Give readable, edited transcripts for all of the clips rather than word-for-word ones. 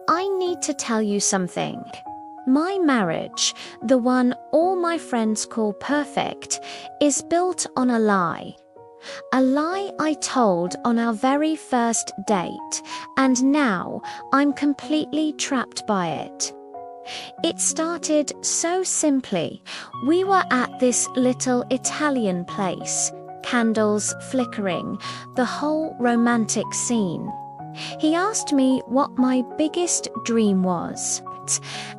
I need to tell you something. My marriage, the one all my friends call perfect, is built on a lie. A lie I told on our very first date, and now I'm completely trapped by it. It started so simply. We were at this little Italian place, candles flickering, the whole romantic scene. He asked me what my biggest dream was.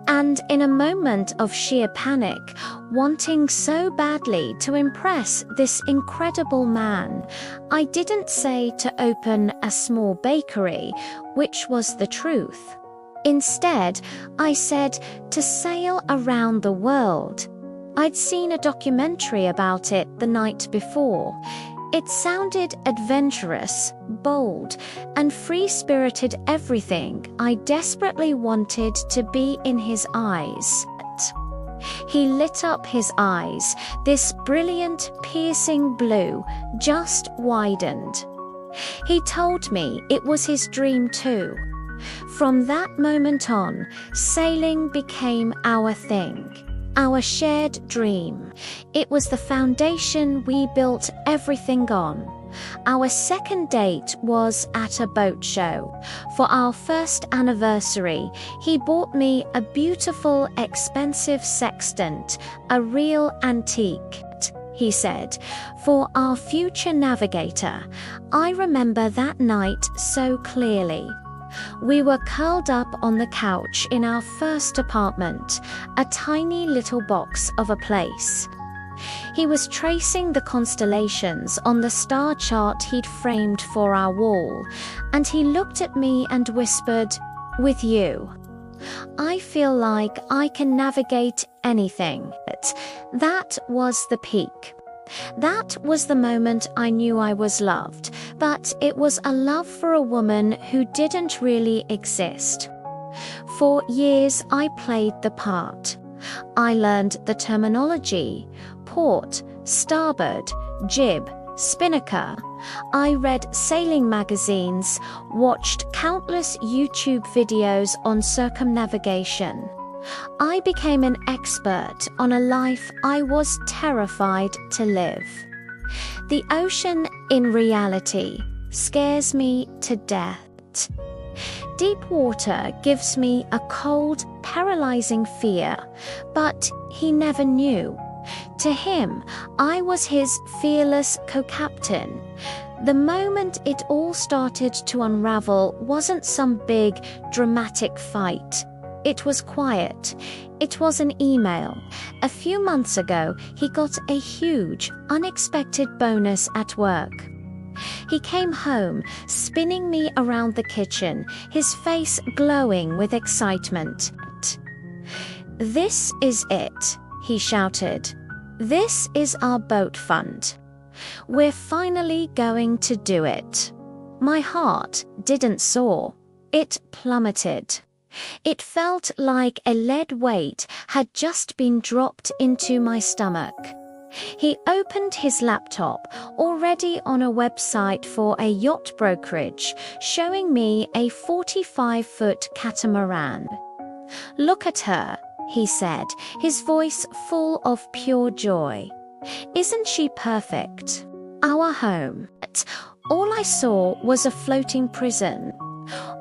And in a moment of sheer panic, wanting so badly to impress this incredible man, I didn't say to open a small bakery, which was the truth. Instead, I said to sail around the world. I'd seen a documentary about it the night before. It sounded adventurous, bold, and free-spirited, everything I desperately wanted to be in his eyes. He lit up his eyes. This brilliant, piercing blue just widened. He told me it was his dream too. From that moment on, sailing became our thing. Our shared dream. It was the foundation we built everything on. Our second date was at a boat show. For our first anniversary, he bought me a beautiful, expensive sextant, a real antique. He said, for our future navigator. I remember that night so clearly. We were curled up on the couch in our first apartment, a tiny little box of a place. He was tracing the constellations on the star chart he'd framed for our wall, and he looked at me and whispered, "With you, I feel like I can navigate anything." That was the peak. That was the moment I knew I was loved, but it was a love for a woman who didn't really exist. For years I played the part. I learned the terminology: port, starboard, jib, spinnaker. I read sailing magazines, watched countless YouTube videos on circumnavigation. I became an expert on a life I was terrified to live. The ocean, in reality, scares me to death. Deep water gives me a cold, paralyzing fear, but he never knew. To him, I was his fearless co-captain. The moment it all started to unravel wasn't some big, dramatic fight. It was quiet. It was an email. A few months ago, he got a huge, unexpected bonus at work. He came home, spinning me around the kitchen, his face glowing with excitement. "This is it," he shouted. "This is our boat fund. We're finally going to do it." My heart didn't soar. It plummeted. It felt like a lead weight had just been dropped into my stomach. He opened his laptop, already on a website for a yacht brokerage, showing me a 45-foot catamaran. "Look at her," he said, his voice full of pure joy. "Isn't she perfect? Our home." All I saw was a floating prison.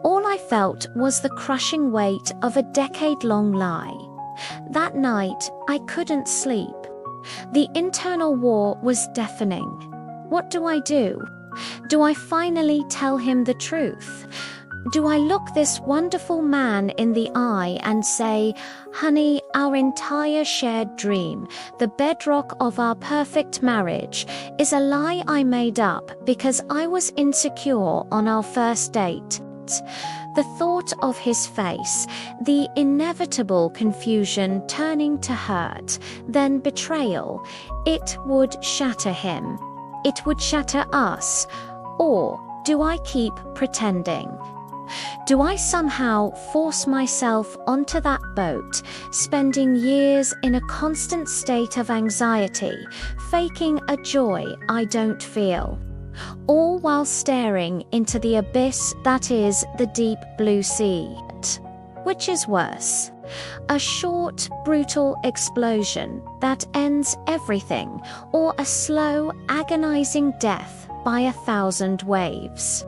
All I felt was the crushing weight of a decade-long lie. That night, I couldn't sleep. The internal war was deafening. What do I do? Do I finally tell him the truth? Do I look this wonderful man in the eye and say, "Honey, our entire shared dream, the bedrock of our perfect marriage, is a lie I made up because I was insecure on our first date"? The thought of his face, the inevitable confusion turning to hurt, then betrayal, it would shatter him. It would shatter us. Or do I keep pretending? Do I somehow force myself onto that boat, spending years in a constant state of anxiety, faking a joy I don't feel? all while staring into the abyss that is the deep blue sea. Which is worse? A short, brutal explosion that ends everything, or a slow, agonizing death by 1,000 waves?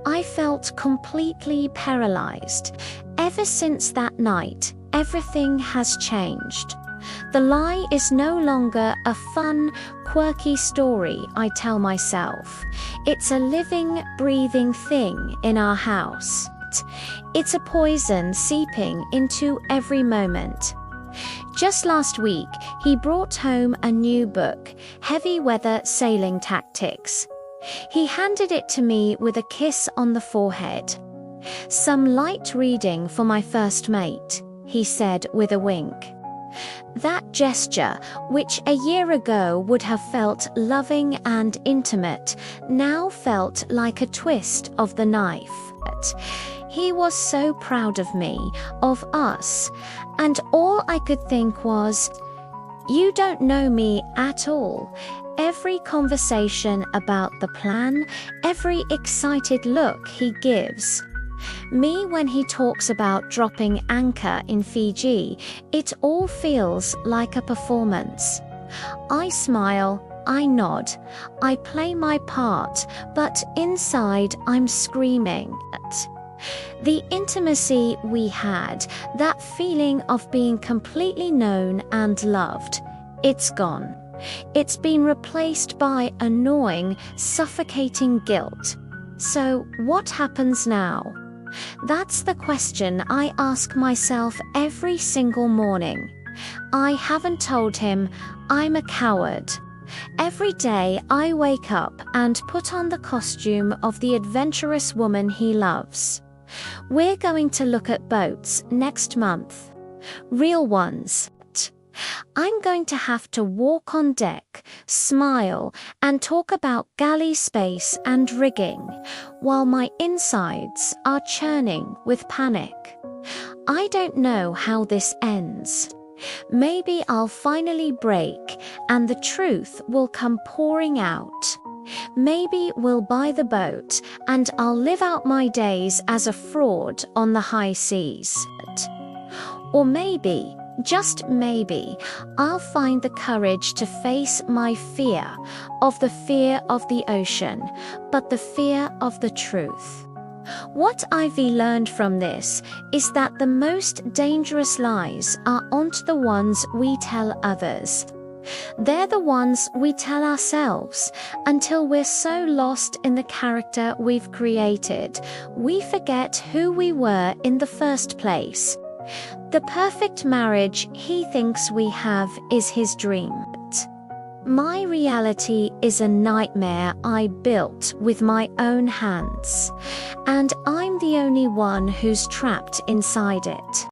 I felt completely paralyzed. Ever since that night, everything has changed. The lie is no longer a fun, quirky story I tell myself. It's a living, breathing thing in our house. It's a poison seeping into every moment. Just last week, he brought home a new book, Heavy Weather Sailing Tactics. He handed it to me with a kiss on the forehead. "Some light reading for my first mate," he said with a wink. That gesture, which a year ago would have felt loving and intimate, now felt like a twist of the knife. He was so proud of me, of us, and all I could think was, "You don't know me at all." Every conversation about the plan, every excited look he gives. Me when he talks about dropping anchor in Fiji, it all feels like a performance. I smile, I nod, I play my part, but inside I'm screaming. The intimacy we had, that feeling of being completely known and loved, it's gone. It's been replaced by annoying, suffocating guilt. So what happens now? That's the question I ask myself every single morning. I haven't told him I'm a coward. Every day I wake up and put on the costume of the adventurous woman he loves. We're going to look at boats next month. Real ones. I'm going to have to walk on deck, smile, and talk about galley space and rigging, while my insides are churning with panic. I don't know how this ends. Maybe I'll finally break and the truth will come pouring out. Maybe we'll buy the boat and I'll live out my days as a fraud on the high seas. Or maybe, just maybe, I'll find the courage to face my fear of the ocean, but the fear of the truth. What I've learned from this is that the most dangerous lies aren't the ones we tell others. They're the ones we tell ourselves until we're so lost in the character we've created, we forget who we were in the first place. The perfect marriage he thinks we have is his dream. My reality is a nightmare I built with my own hands, and I'm the only one who's trapped inside it.